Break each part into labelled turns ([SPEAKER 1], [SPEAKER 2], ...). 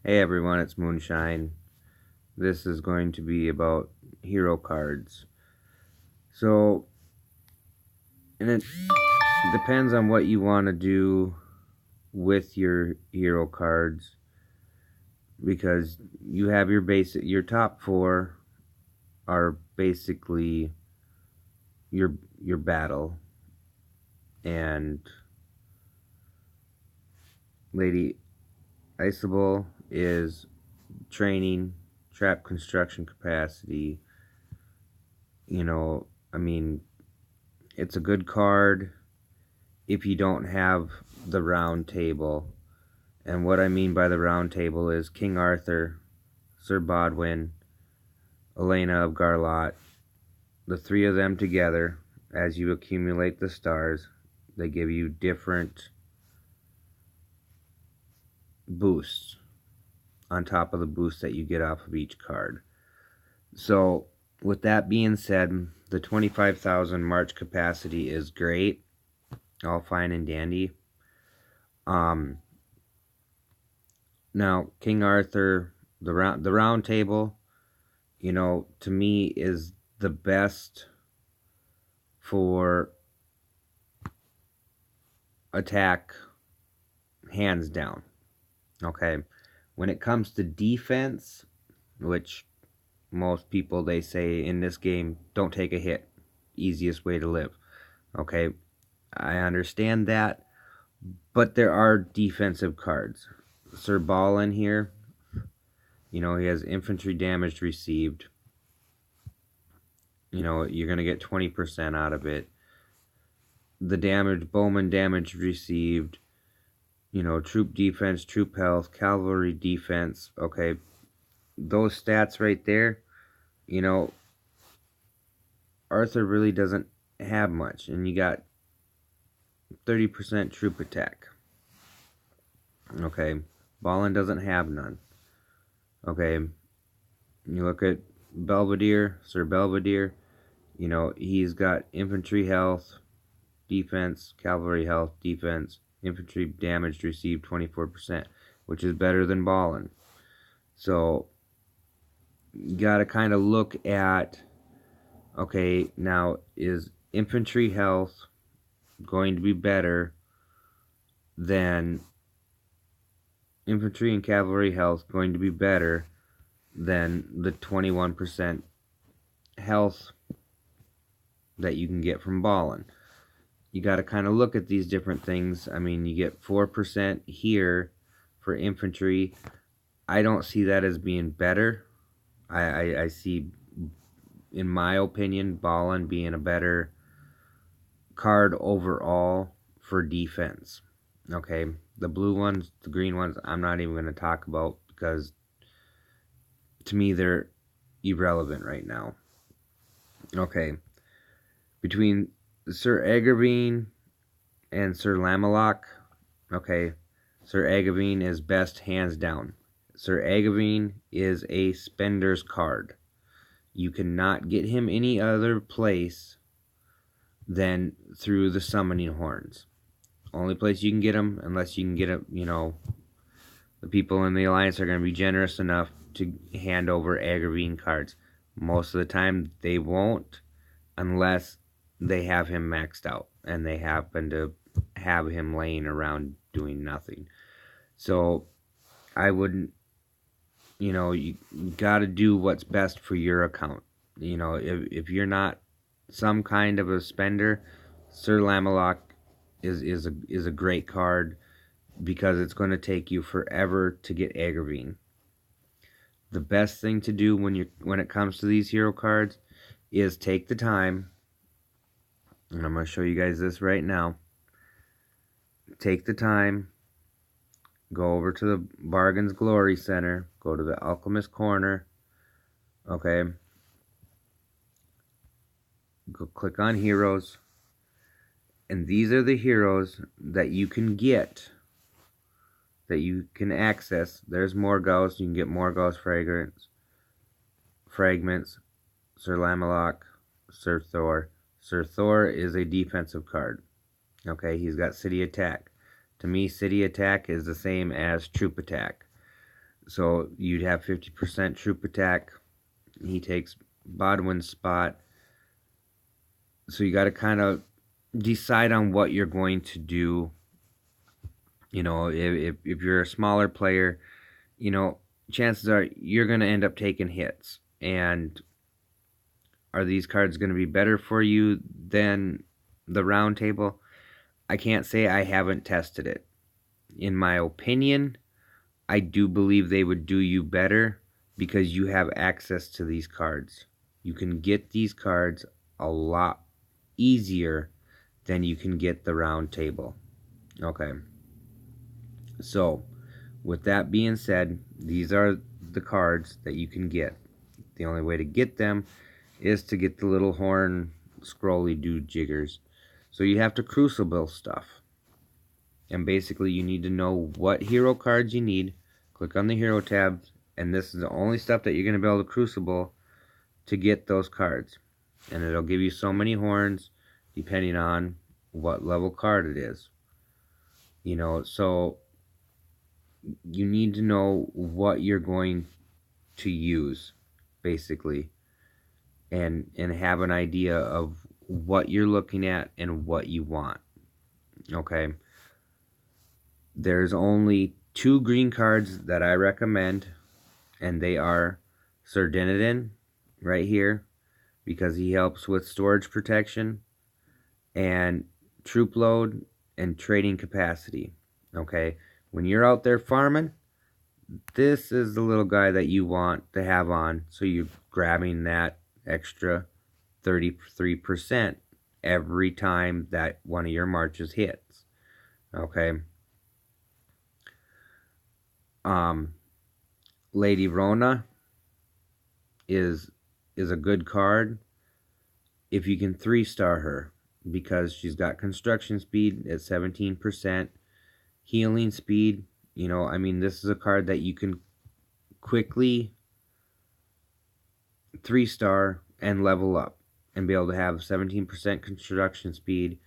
[SPEAKER 1] Hey everyone, it's Moonshine. This is going to be about hero cards. So, and it depends on what you want to do with your hero cards because you have your top four are basically your battle, and Lady Isabel is training, trap construction capacity. You know, I mean, it's a good card if you don't have the round table. And what I mean by the round table is King Arthur, Sir Bodwin, Elena of Garlot, the three of them together. As you accumulate the stars, they give you different boosts on top of the boosts that you get off of each card. So, with that being said, the 25,000 March capacity is great, all fine and dandy. Now, King Arthur, the round table, to me is the best for attack, hands down. Okay, when it comes to defense, which most people they say in this game, don't take a hit, easiest way to live. Okay, I understand that, but there are defensive cards. Sir Balin here, he has infantry damage received. You're going to get 20% out of it. The damage, bowman damage received, troop defense, troop health, cavalry defense. Okay, those stats right there, Arthur really doesn't have much, and you got 30% troop attack. Okay, Balin doesn't have none. Okay, you look at Belvedere, Sir Belvedere, he's got infantry health, defense, cavalry health, defense, infantry damage received 24%, which is better than Balin. So, you got to kind of look at, okay, now is infantry health going to be better than infantry and cavalry health going to be better than the 21% health that you can get from Balin? You got to kind of look at these different things. I mean, you get 4% here for infantry. I don't see that as being better. I see, in my opinion, Balin being a better card overall for defense. Okay, the blue ones, the green ones, I'm not even going to talk about because to me they're irrelevant right now. Okay, between Sir Eggervine and Sir Lamelach, okay, Sir Eggervine is best hands down. Sir Eggervine is a spender's card. You cannot get him any other place than through the summoning horns. Only place you can get him, unless you can get him, the people in the alliance are going to be generous enough to hand over Eggervine cards. Most of the time, they won't, unless they have him maxed out and they happen to have him laying around doing nothing. So I wouldn't, you got to do what's best for your account. If you're not some kind of a spender, Sir Lamelach is a great card because it's going to take you forever to get Eggervine. The best thing to do when it comes to these hero cards is take the time, and I'm going to show you guys this right now. Take the time, go over to the Bargains Glory Center, go to the Alchemist Corner, okay, go click on Heroes, and these are the heroes that you can get, that you can access. There's Morgause, you can get Morgause fragments, Sir Lamelach, Sir Thor. Sir Thor is a defensive card. Okay, he's got city attack. To me, city attack is the same as troop attack. So you'd have 50% troop attack. He takes Bodwin's spot. So you got to kind of decide on what you're going to do. You know, if you're a smaller player, you know, chances are you're going to end up taking hits. And are these cards going to be better for you than the round table? I can't say. I haven't tested it. In my opinion, I do believe they would do you better because you have access to these cards. You can get these cards a lot easier than you can get the round table. Okay. So, with that being said, these are the cards that you can get. The only way to get them is to get the little horn scrolly dude jiggers. So you have to crucible stuff. And basically you need to know what hero cards you need. Click on the hero tab, and this is the only stuff that you're going to be able to crucible to get those cards. And it'll give you so many horns depending on what level card it is. You know, so you need to know what you're going to use, basically, and have an idea of what you're looking at and what you want. Okay. There's only 2 green cards that I recommend, and they are Sir Dynadin right here, because he helps with storage protection and troop load and trading capacity. Okay, when you're out there farming, this is the little guy that you want to have on, so you're grabbing that extra 33% every time that one of your marches hits. Okay. Lady Rona is a good card if you can 3-star her, because she's got construction speed at 17%, healing speed. You know, I mean, this is a card that you can quickly 3-star and level up and be able to have 17% construction speed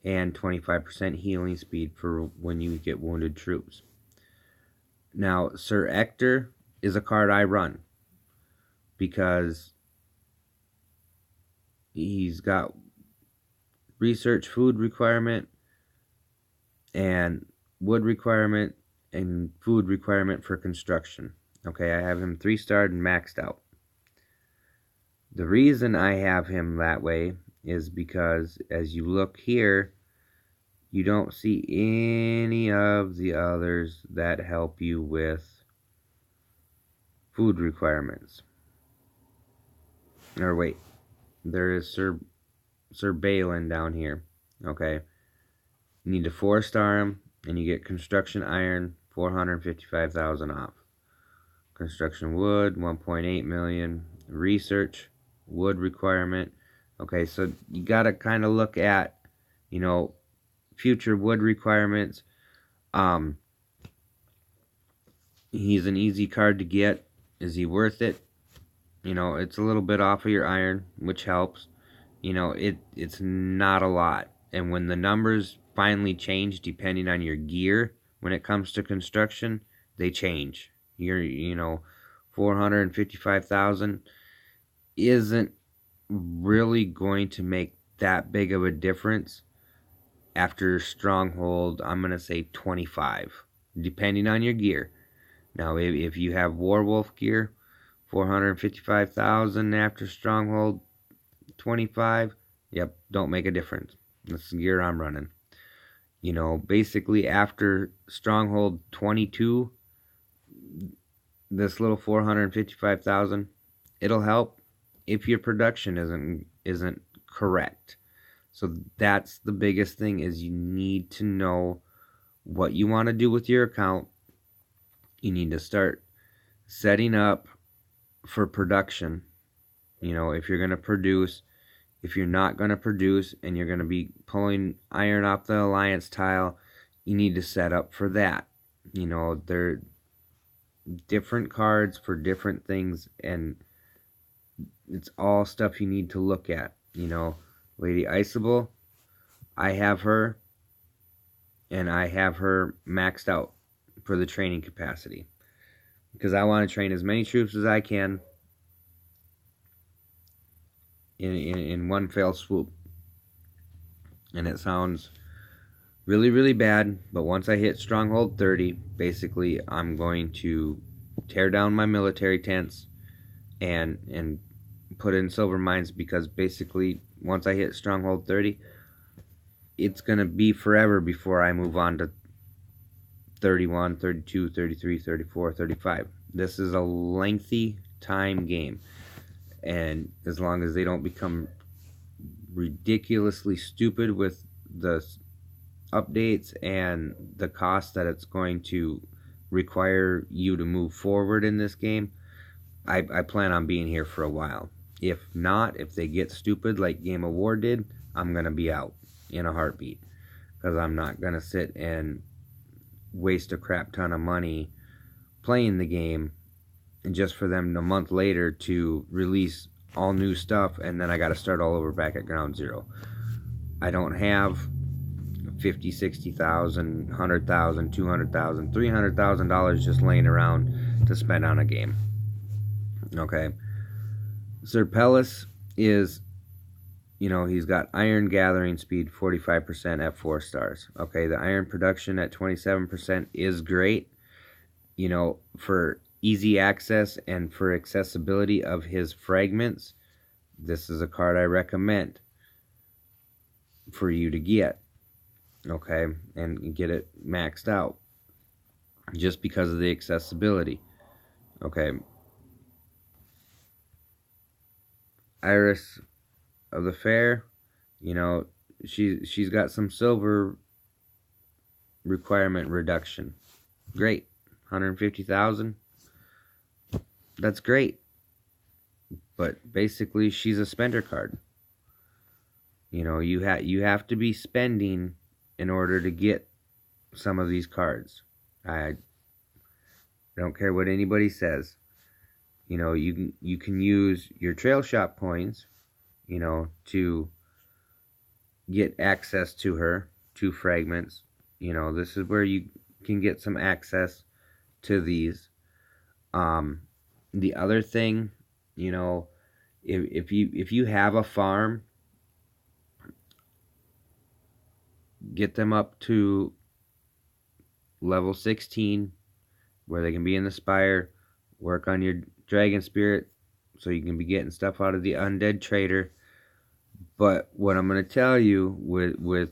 [SPEAKER 1] and 25% healing speed for when you get wounded troops. Now, Sir Ector is a card I run because he's got research food requirement and wood requirement and food requirement for construction. Okay, I have him 3-starred and maxed out. The reason I have him that way is because as you look here, you don't see any of the others that help you with food requirements. Or wait, there is Sir Balin down here. Okay, you need to 4-star him, and you get construction iron, 455,000 off. Construction wood, 1.8 million. Research wood requirement. Okay, so you got to kind of look at, you know, future wood requirements. He's an easy card to get. Is he worth it? You know, it's a little bit off of your iron, which helps. You know, it's not a lot. And when the numbers finally change, depending on your gear, when it comes to construction, they change. You know, 455,000 isn't really going to make that big of a difference after Stronghold. I'm going to say 25, depending on your gear. Now, if you have Warwolf gear, 455,000 after Stronghold 25, yep, don't make a difference. That's the gear I'm running. You know, basically after Stronghold 22, this little 455,000, it'll help if your production isn't correct. So that's the biggest thing, is you need to know what you want to do with your account. You need to start setting up for production. You know, if you're going to produce, if you're not going to produce and you're going to be pulling iron off the alliance tile, you need to set up for that. You know, they're different cards for different things, and it's all stuff you need to look at. You know, Lady Isabel, I have her, and I have her maxed out for the training capacity. because I want to train as many troops as I can in one fell swoop. And it sounds really, really bad, but once I hit Stronghold 30, basically I'm going to tear down my military tents and put in silver mines, because basically once I hit Stronghold 30, it's going to be forever before I move on to 31, 32, 33, 34, 35. This is a lengthy time game, and as long as they don't become ridiculously stupid with the updates and the cost that it's going to require you to move forward in this game, I plan on being here for a while. If not, if they get stupid like Game of War did, I'm going to be out in a heartbeat, because I'm not going to sit and waste a crap ton of money playing the game and just for them a month later to release all new stuff, and then I got to start all over back at ground zero. I don't have 50, 60,000, 100,000, 200,000, $300,000 just laying around to spend on a game. Okay. Sir Pellis is, he's got iron gathering speed 45% at 4 stars. Okay, the iron production at 27% is great. For easy access and for accessibility of his fragments, this is a card I recommend for you to get. Okay, and get it maxed out just because of the accessibility. Okay. Iris of the Fair, she's got some silver requirement reduction. Great. 150,000. That's great. But basically she's a spender card. You have to be spending in order to get some of these cards. I don't care what anybody says. You can use your trail shop coins, to get access to her, to fragments. This is where you can get some access to these. The other thing, if you have a farm, get them up to level 16 where they can be in the spire, work on your dragon spirit so you can be getting stuff out of the undead trader. But what I'm going to tell you with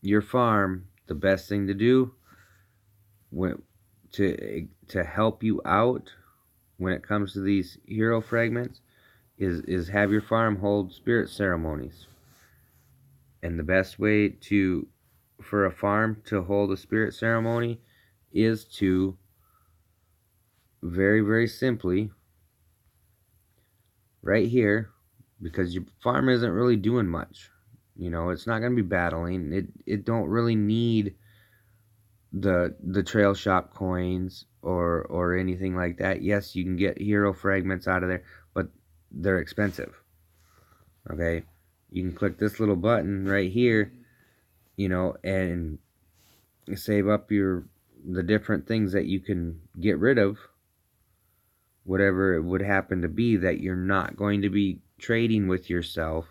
[SPEAKER 1] your farm, the best thing to do to help you out when it comes to these hero fragments is have your farm hold spirit ceremonies. And the best way for a farm to hold a spirit ceremony is to very, very simply, right here, because your farm isn't really doing much. It's not going to be battling. It don't really need the trail shop coins or anything like that. Yes, you can get hero fragments out of there, but they're expensive. Okay, you can click this little button right here, and save up the different things that you can get rid of, whatever it would happen to be that you're not going to be trading with yourself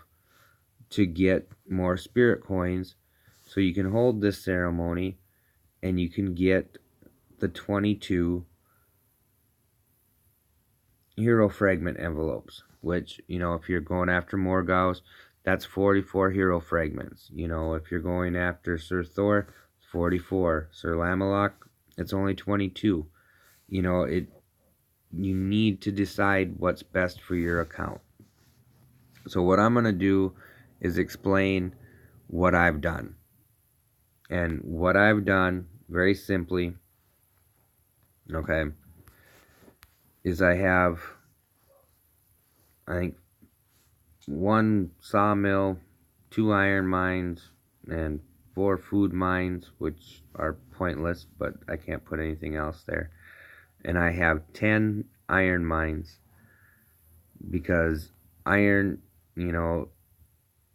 [SPEAKER 1] to get more spirit coins, so you can hold this ceremony and you can get the 22 hero fragment envelopes, which, if you're going after Morgause, that's 44 hero fragments. If you're going after Sir Thor, 44. Sir Lamelok, it's only 22. You need to decide what's best for your account. So what I'm going to do is explain what I've done. And what I've done, very simply, okay, is I have, I think, 1 sawmill, 2 iron mines, and 4 food mines, which are pointless, but I can't put anything else there. And I have 10 iron mines, because iron,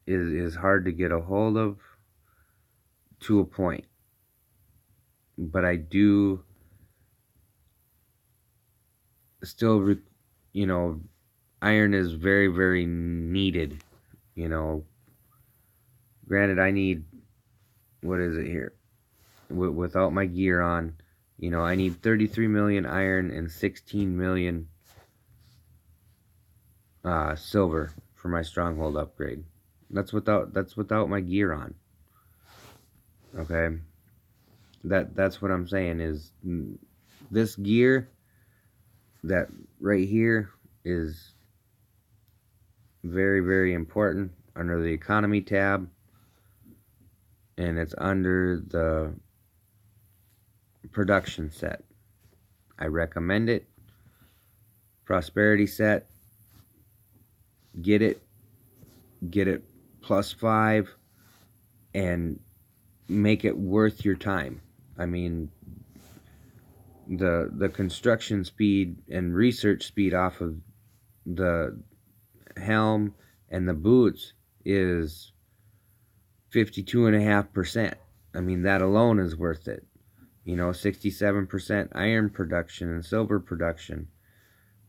[SPEAKER 1] is hard to get a hold of to a point. But I do still, you know, iron is very, very needed. You know, granted, I need, what is it here? Without my gear on, you know, I need 33 million iron and 16 million silver for my stronghold upgrade. That's without my gear on. Okay, that's what I'm saying is this gear that right here is very, very important under the economy tab, and it's under the production set. I recommend it. Prosperity set. Get it +5 and make it worth your time. I mean, the construction speed and research speed off of the helm and the boots is 52.5%. I mean, that alone is worth it. You know, 67% iron production and silver production.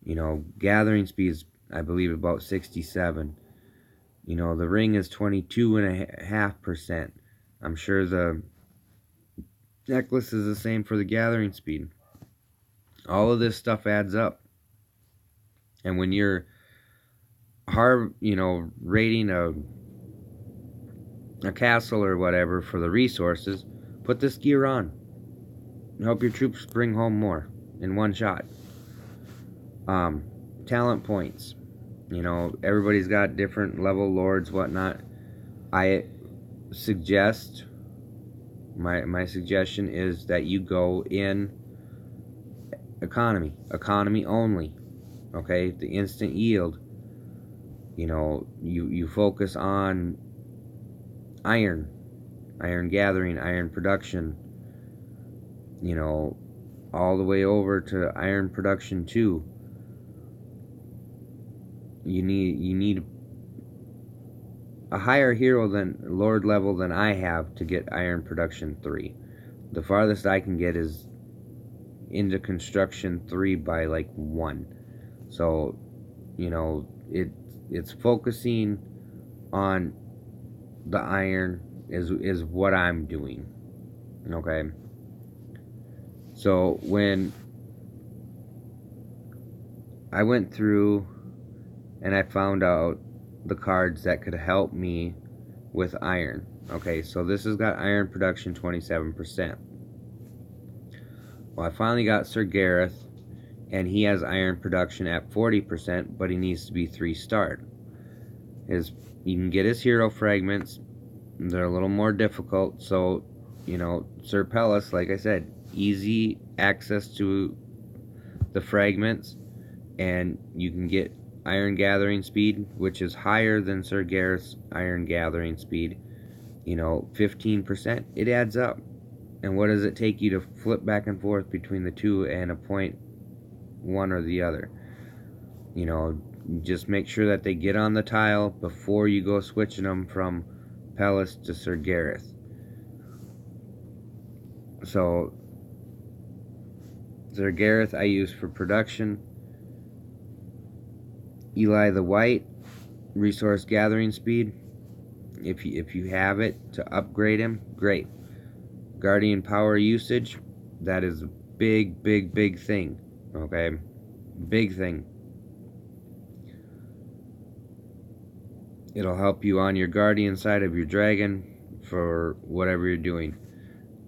[SPEAKER 1] You know, gathering speeds, I believe, about 67. You know, the ring is 22.5%. I'm sure the necklace is the same for the gathering speed. All of this stuff adds up. And when you're raiding a castle or whatever for the resources, put this gear on. Help your troops bring home more in one shot. Talent points. You know, everybody's got different level lords, whatnot. I suggest, my suggestion is that you go in economy only. Okay, the instant yield. You know, you focus on iron gathering, iron production. You know, all the way over to iron production 2. You need a higher hero than Lord level than I have to get iron production 3. The farthest I can get is into construction 3 by like 1. So, you know, it's focusing on the iron is what I'm doing. Okay. So when I went through and I found out the cards that could help me with iron. Okay, so this has got iron production 27%. Well, I finally got Sir Gareth, and he has iron production at 40%, but he needs to be 3-starred. You can get his hero fragments. They're a little more difficult, so, you know, Sir Pelles, like I said, easy access to the fragments, and you can get iron gathering speed, which is higher than Sir Gareth's iron gathering speed. You know, 15%. It adds up. And what does it take you to flip back and forth between the two and appoint one or the other? You know, just make sure that they get on the tile before you go switching them from Pelles to Sir Gareth. So, Sir Gareth I use for production. Eli the White, resource gathering speed. If you have it to upgrade him, great. Guardian power usage, that is a big thing. Okay, big thing. It'll help you on your guardian side of your dragon for whatever you're doing.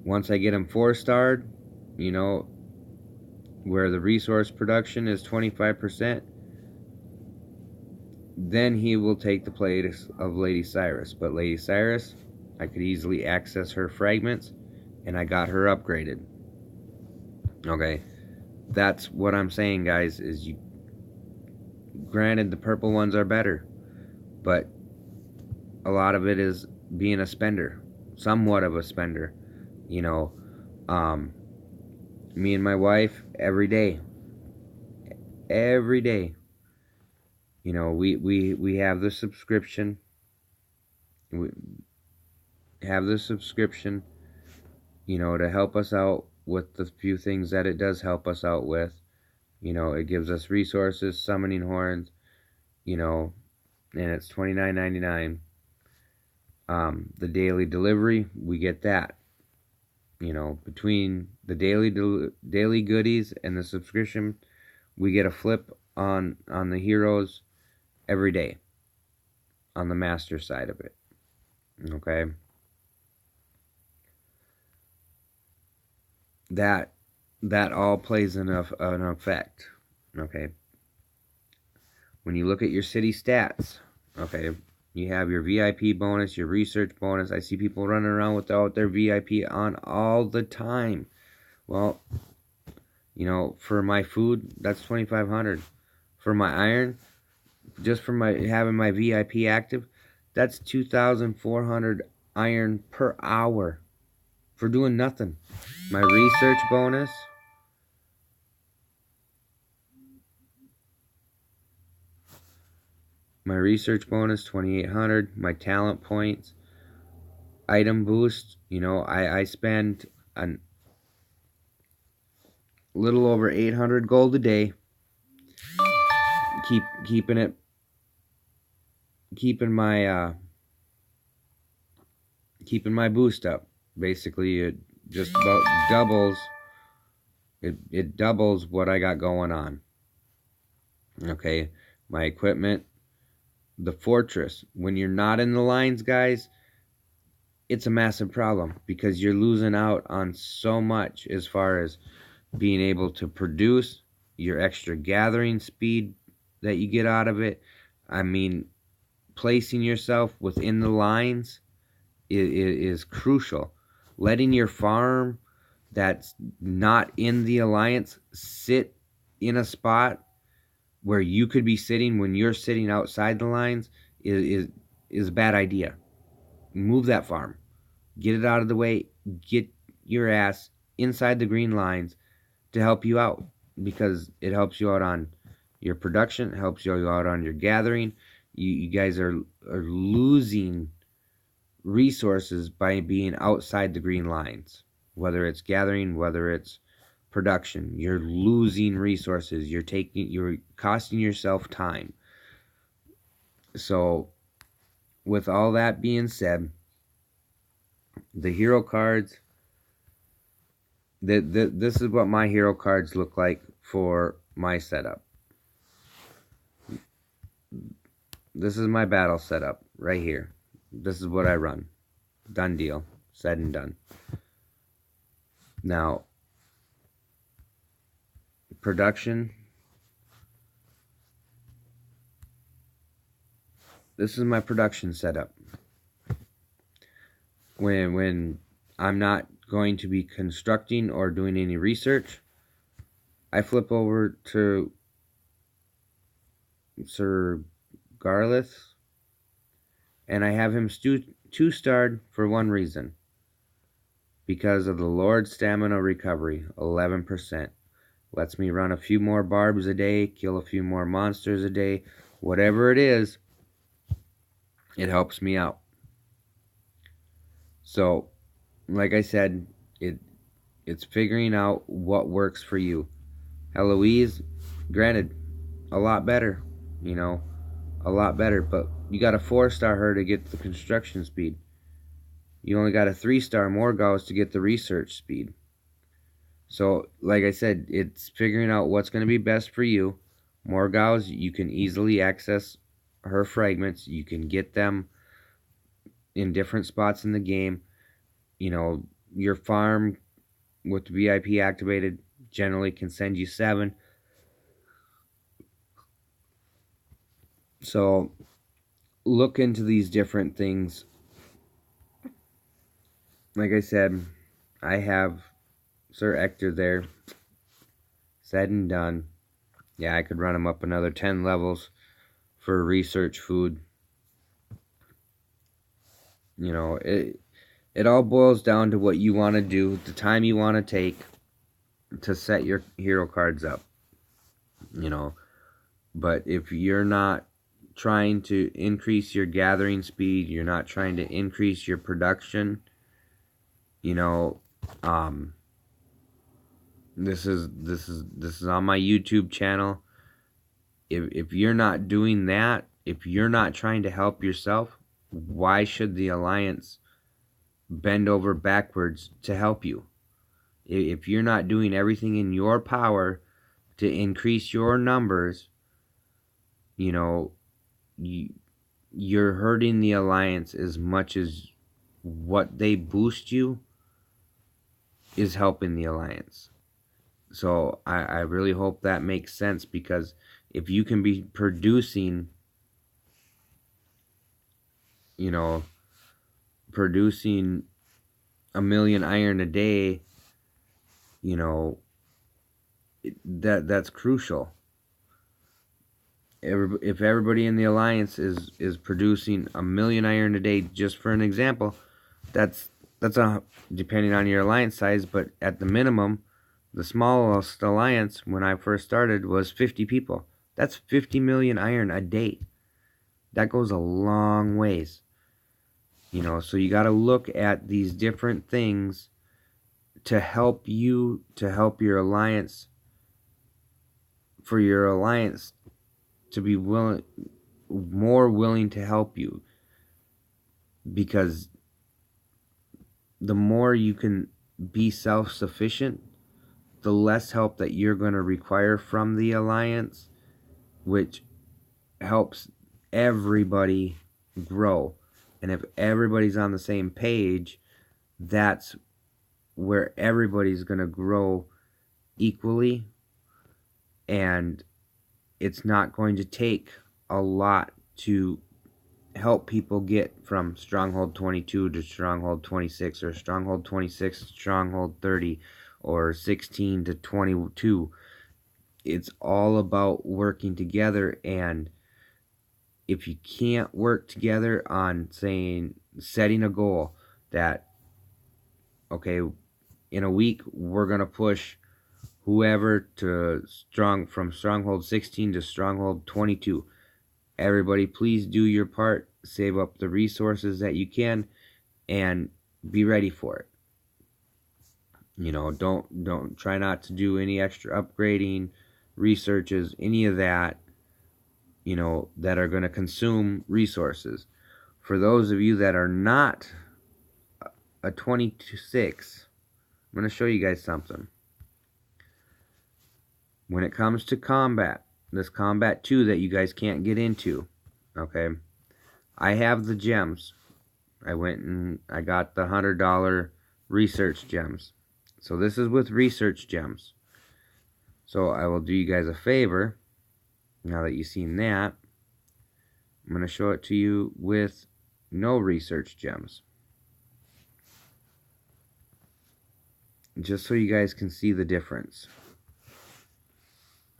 [SPEAKER 1] Once I get him 4-starred, you know, where the resource production is 25%, then he will take the place of Lady Cyrus. But Lady Cyrus, I could easily access her fragments, and I got her upgraded. Okay, that's what I'm saying, guys, is you, granted the purple ones are better, but a lot of it is being a spender, somewhat of a spender. You know, me and my wife, every day, you know, we have the subscription. We have the subscription, you know, to help us out with the few things that it does help us out with. You know, it gives us resources, summoning horns, you know, and it's $29.99. The daily delivery, we get that. You know, between the daily goodies and the subscription, we get a flip on the heroes every day on the master side of it. Okay, that all plays an effect. Okay, when you look at your city stats, okay, you have your VIP bonus, your research bonus. I see people running around without their VIP on all the time. Well, you know, for my food, that's 2,500. For my iron, just for my having my VIP active, that's 2,400 iron per hour for doing nothing. My research bonus, my research bonus 2,800. My talent points, item boost. You know, I spend a little over 800 gold a day, keeping my boost up. Basically, it just about doubles. It doubles what I got going on. Okay, my equipment, the fortress. When you're not in the lines, guys, it's a massive problem because you're losing out on so much as far as being able to produce, your extra gathering speed that you get out of it. I mean, placing yourself within the lines is crucial. Letting your farm that's not in the alliance sit in a spot where you could be sitting when you're sitting outside the lines is a bad idea. Move that farm. Get it out of the way. Get your ass inside the green lines to help you out, because it helps you out on your production, it helps you out on your gathering. You guys are losing resources by being outside the green lines. Whether it's gathering, whether it's production, you're losing resources. You're costing yourself time. So, with all that being said, the hero cards. This is what my hero cards look like for my setup. This is my battle setup right here. This is what I run. Done deal. Said and done. Now, production. This is my production setup. When I'm not going to be constructing or doing any research, I flip over to Sir Garlith, and I have him 2-starred for one reason. Because of the Lord Stamina Recovery, 11%. Lets me run a few more barbs a day, kill a few more monsters a day. Whatever it is, it helps me out. So, like I said, it's figuring out what works for you. Heloise, granted, a lot better, you know, a lot better, but you got a 4-star her to get the construction speed. You only got a 3-star Morgause to get the research speed. So, like I said, it's figuring out what's going to be best for you. Morgause, you can easily access her fragments. You can get them in different spots in the game. You know, your farm with VIP activated generally can send you 7. So, look into these different things. Like I said, I have Sir Ector there. Said and done. Yeah, I could run him up another 10 levels for research food. You know, it all boils down to what you want to do, the time you want to take to set your hero cards up. You know, but if you're not trying to increase your gathering speed, you're not trying to increase your production, you know, This is on my YouTube channel. If you're not doing that, if you're not trying to help yourself, why should the Alliance bend over backwards to help you? If you're not doing everything in your power to increase your numbers, you know, you're hurting the Alliance as much as what they boost you is helping the Alliance. So I really hope that makes sense, because if you can be producing, producing 1,000,000 iron a day, that's crucial. If everybody in the Alliance is producing 1,000,000 iron a day, just for an example, that's depending on your Alliance size, but at the minimum, the smallest Alliance when I first started was 50 people. That's 50 million iron a day. That goes a long ways. So you got to look at these different things to help you, to help your Alliance, for your Alliance to be more willing to help you. Because the more you can be self-sufficient, the less help that you're going to require from the Alliance, which helps everybody grow. And if everybody's on the same page, that's where everybody's going to grow equally, and it's not going to take a lot to help people get from Stronghold 22 to Stronghold 26, or Stronghold 26 to Stronghold 30, or 16 to 22. It's all about working together. And if you can't work together on setting a goal that, okay, in a week we're going to push whoever from Stronghold 16 to Stronghold 22. Everybody, please do your part. Save up the resources that you can and be ready for it. Don't try not to do any extra upgrading, researches, any of that, that are going to consume resources. For those of you that are not a 26, I'm going to show you guys something. When it comes to combat, this Combat 2 that you guys can't get into, okay, I have the gems. I went and I got the $100 research gems. So this is with research gems. So I will do you guys a favor, now that you've seen that, I'm going to show it to you with no research gems. Just so you guys can see the difference.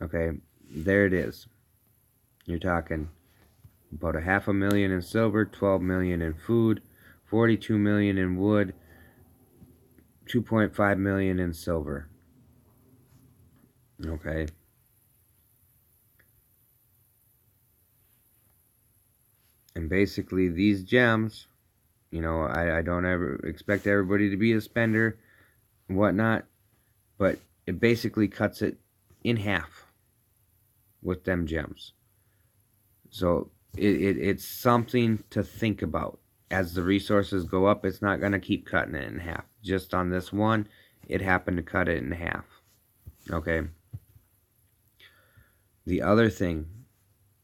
[SPEAKER 1] Okay, there it is. You're talking about 500,000 in silver, 12 million in food, 42 million in wood, 2.5 million in silver. Okay. And basically these gems, I don't ever expect everybody to be a spender and whatnot, but it basically cuts it in half with them gems. So it's something to think about. As the resources go up, it's not going to keep cutting it in half. Just on this one, it happened to cut it in half. Okay. The other thing,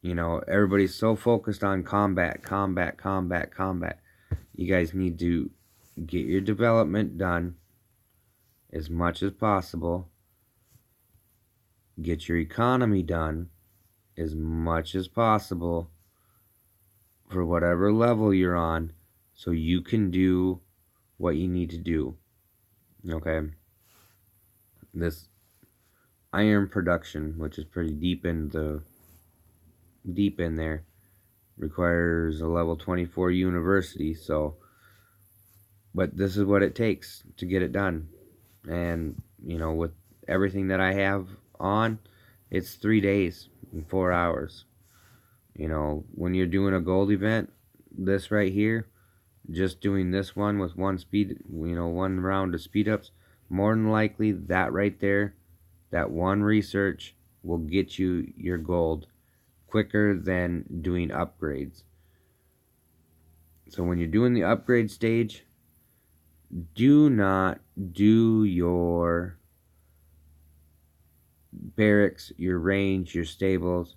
[SPEAKER 1] everybody's so focused on combat. You guys need to get your development done as much as possible. Get your economy done as much as possible for whatever level you're on, so you can do what you need to do. Okay. This iron production, which is pretty deep in there, requires a level 24 university. But this is what it takes to get it done. And with everything that I have on, it's 3 days and 4 hours. When you're doing a gold event, this right here, just doing this one with one round of speed ups, more than likely that right there That one research will get you your gold quicker than doing upgrades. So when you're doing the upgrade stage, do not do your barracks, your range, your stables.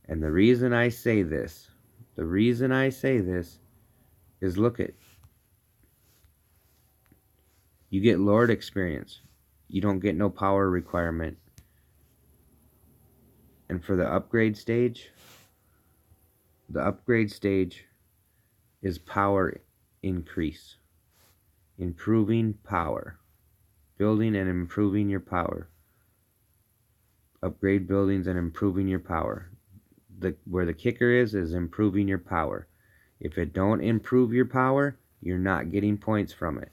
[SPEAKER 1] And the reason I say this is, look at, you get Lord experience. You don't get no power requirement. And for the upgrade stage is power increase. Improving power. Building and improving your power. Upgrade buildings and improving your power. Where the kicker is improving your power. If it don't improve your power, you're not getting points from it.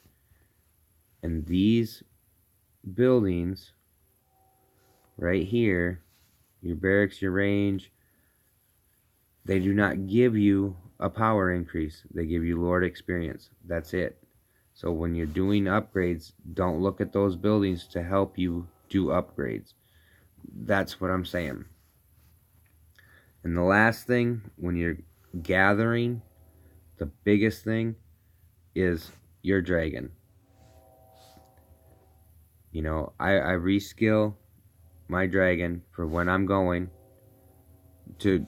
[SPEAKER 1] And these buildings right here, your barracks, your range, they do not give you a power increase. They give you Lord experience. That's it. So when you're doing upgrades, don't look at those buildings to help you do upgrades. That's what I'm saying. And the last thing, when you're gathering, the biggest thing is your dragon. You know, I reskill my dragon for when I'm going to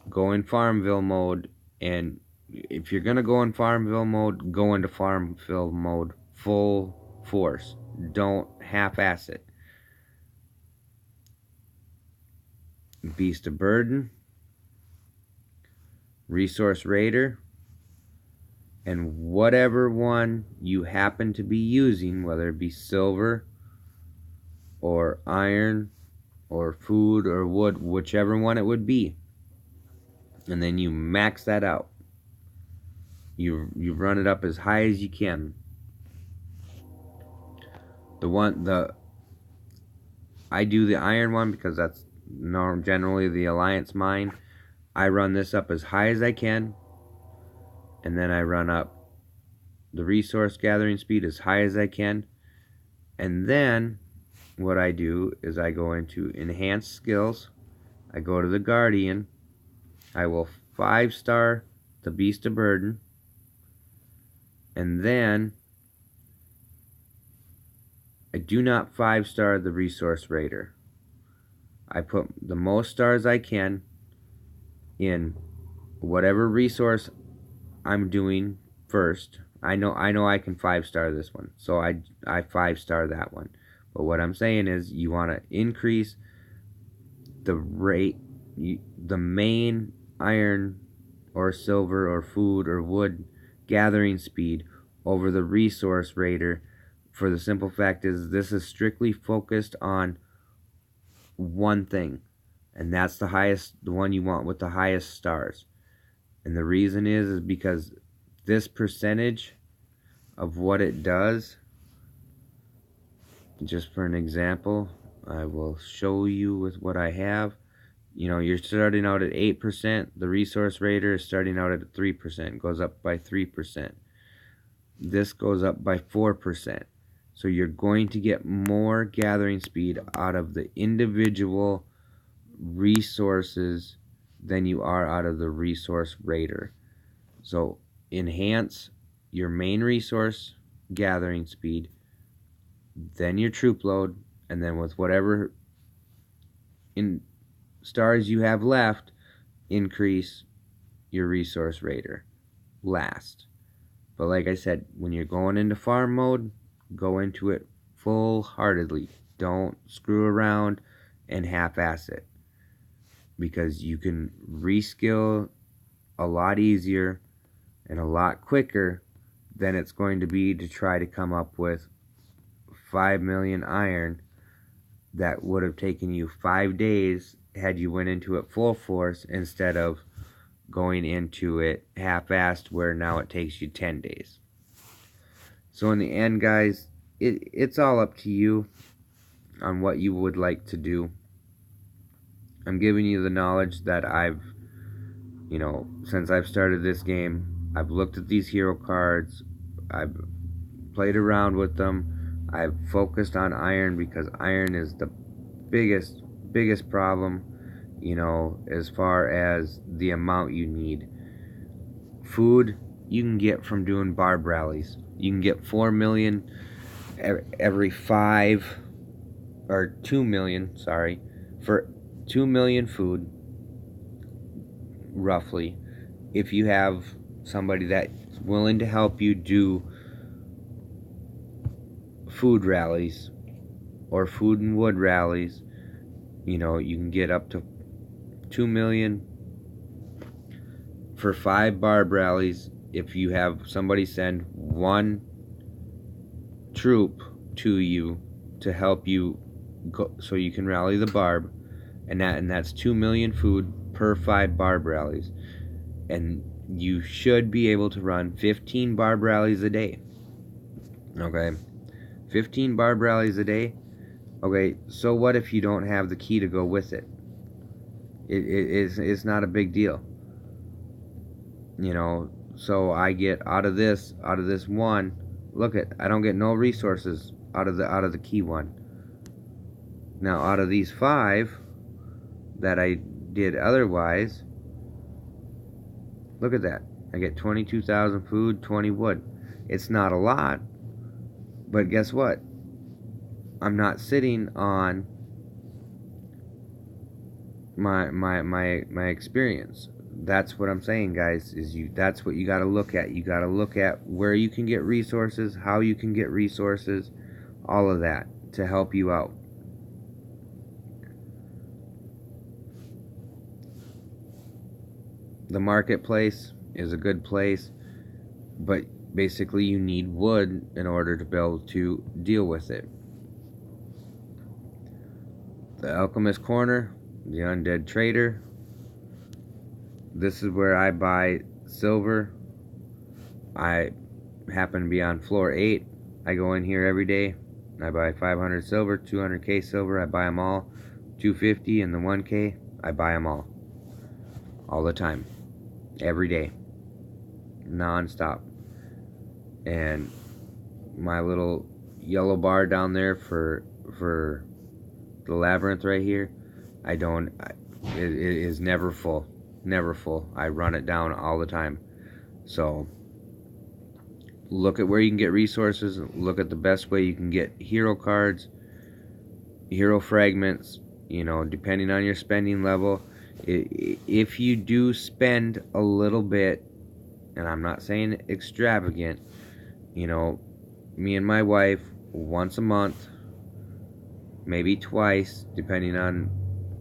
[SPEAKER 1] go in Farmville mode. And if you're going to go in Farmville mode, go into Farmville mode full force. Don't half-ass it. Beast of Burden, Resource Raider, and whatever one you happen to be using, whether it be silver or iron or food or wood, whichever one it would be. And then you max that out. You run it up as high as you can. I do the iron one because that's generally the Alliance mine. I run this up as high as I can, and then I run up the resource gathering speed as high as I can. And then what I do is I go into enhanced skills. I go to the Guardian. I will 5-star the Beast of Burden. And then I do not 5-star the Resource Raider. I put the most stars I can in whatever resource I'm doing first. I know I can 5-star this one, so I 5-star that one. But what I'm saying is, you want to increase the rate, the main iron or silver or food or wood gathering speed over the Resource Raider. For the simple fact is, this is strictly focused on one thing, and that's the one you want with the highest stars. And the reason is because this percentage of what it does, just for an example, I will show you with what I have. You know, you're starting out at 8%. The Resource Raider is starting out at 3%. Goes up by 3%. This goes up by 4%. So you're going to get more gathering speed out of the individual resources than you are out of the Resource Raider. So enhance your main resource gathering speed, then your troop load, and then with whatever stars you have left, increase your Resource Raider last. But like I said, when you're going into farm mode, go into it full-heartedly. Don't screw around and half-ass it, because you can reskill a lot easier and a lot quicker than it's going to be to try to come up with 5 million iron that would have taken you 5 days had you went into it full force, instead of going into it half-assed where now it takes you 10 days. So in the end, guys, it's all up to you on what you would like to do. I'm giving you the knowledge that I've, since I've started this game, I've looked at these hero cards, I've played around with them, I've focused on iron because iron is the biggest problem, you know, as far as the amount you need. Food you can get from doing barb rallies. You can get 4 million every 5 or 2 million, sorry, for 2 million food roughly, if you have somebody that's willing to help you do food rallies or food and wood rallies. You know, you can get up to 2 million for 5 barb rallies if you have somebody send one troop to you to help you go, so you can rally the barb, and that's 2 million food per 5 barb rallies. And you should be able to run 15 barb rallies a day. Okay, 15 barb rallies a day. Okay, so what if you don't have the key to go with it? It's not a big deal. You know, so I get out of this one, look at, I don't get no resources out of the key one. Now out of these 5 that I did otherwise, look at that. I get 22,000 food, 20 wood. It's not a lot, but guess what? I'm not sitting on my experience. That's what I'm saying, guys, is that's what you got to look at. You got to look at where you can get resources, how you can get resources, all of that to help you out. The marketplace is a good place, but basically you need wood in order to be able to deal with it. The Alchemist Corner, the Undead Trader. This is where I buy silver. I happen to be on floor 8. I go in here every day. I buy 500 silver, 200k silver. I buy them all. 250 and the 1k. I buy them all the time, every day, non-stop. And my little yellow bar down there for the labyrinth right here, it is never full. Never full. I run it down all the time. So look at where you can get resources. Look at the best way you can get hero cards, hero fragments, you know, depending on your spending level. If you do spend a little bit, and I'm not saying extravagant, you know, me and my wife, once a month, maybe twice, depending on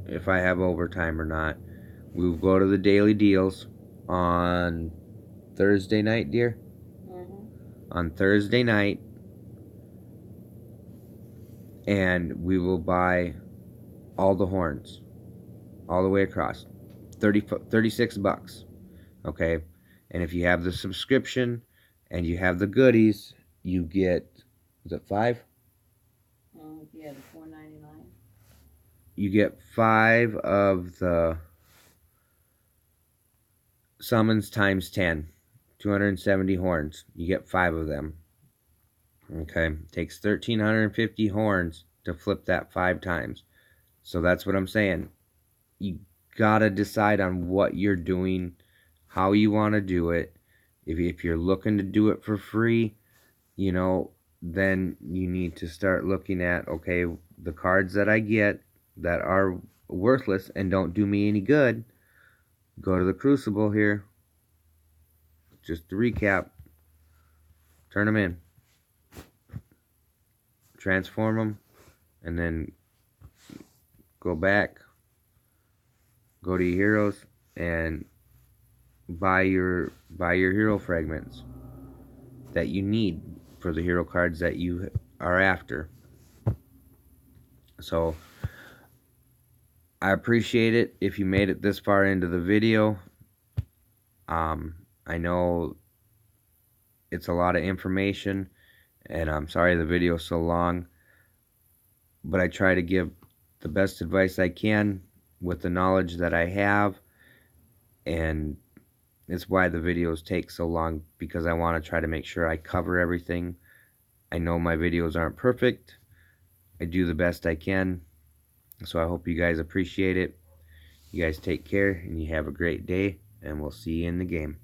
[SPEAKER 1] if I have overtime or not, we will go to the daily deals on Thursday night, dear? On Thursday night, and we will buy all the horns, all the way across, 36 bucks, okay? And if you have the subscription and you have the goodies, you get, is it 5?
[SPEAKER 2] Yeah, the $4.99.
[SPEAKER 1] You get 5 of the summons times 10, 270 horns. You get 5 of them. Okay, it takes 1,350 horns to flip that 5 times. So that's what I'm saying. You gotta decide on what you're doing, how you want to do it. If you're looking to do it for free, you know, then you need to start looking at, okay, the cards that I get that are worthless and don't do me any good, go to the Crucible here. Just to recap, turn them in, transform them, and then go back, go to your heroes, and buy your hero fragments that you need for the hero cards that you are after. So I appreciate it if you made it this far into the video. I know it's a lot of information, and I'm sorry the video is so long, but I try to give the best advice I can with the knowledge that I have, and it's why the videos take so long, because I want to try to make sure I cover everything. I know my videos aren't perfect. I do the best I can. So I hope you guys appreciate it. You guys take care and you have a great day, and we'll see you in the game.